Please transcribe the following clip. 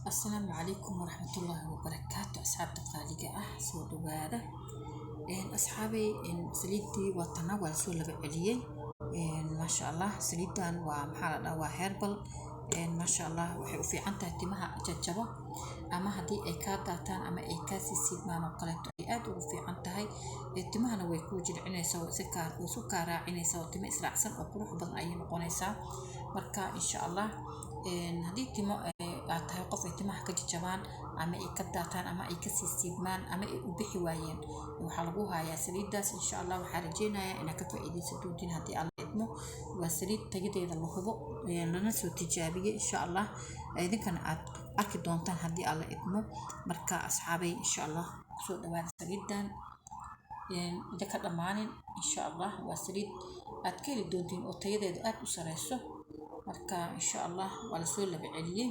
السلام عليكم ورحمة الله وبركاته. أصحاب تقاليد سو دوغادا أصحابي سليدي وتناول سو لبعليين ما شاء الله سليدان ومحل وهربل ما شاء الله وحي في عنتا تمها ججبة أما هدي إيكاداتان أما إيكاسي سيدمان وقلتو إياد وفي عنتا هاي تمها نويكو جرعيني سو سكار وسكارا عيني سو تم إسرعسن وقروح بضن أي نقونيسا مركا إن شاء الله هدي تمو aad tahay qof ay timaha ka jajabaan ama ay ka daataan ama ay ka siibmaan ama ay u bixi waayeen waxa lagu hayaa saliidaas insha Allah waxa rajeenayaa inaad ka faa'iideysato doontiin hadii Allah idmo waa saliid tayadeeda la hubo lana soo tijaabiyo insha Allah idinkana aad arki doontaan hadii Allah idmo marka asxaabay insha Allah soo dhawaada saliidan idinka dhamaanin insha Allah waa saliid aad ka heli doontiin oo tayadeeda aad u sareyso marka insha Allah wala soo laba celiyay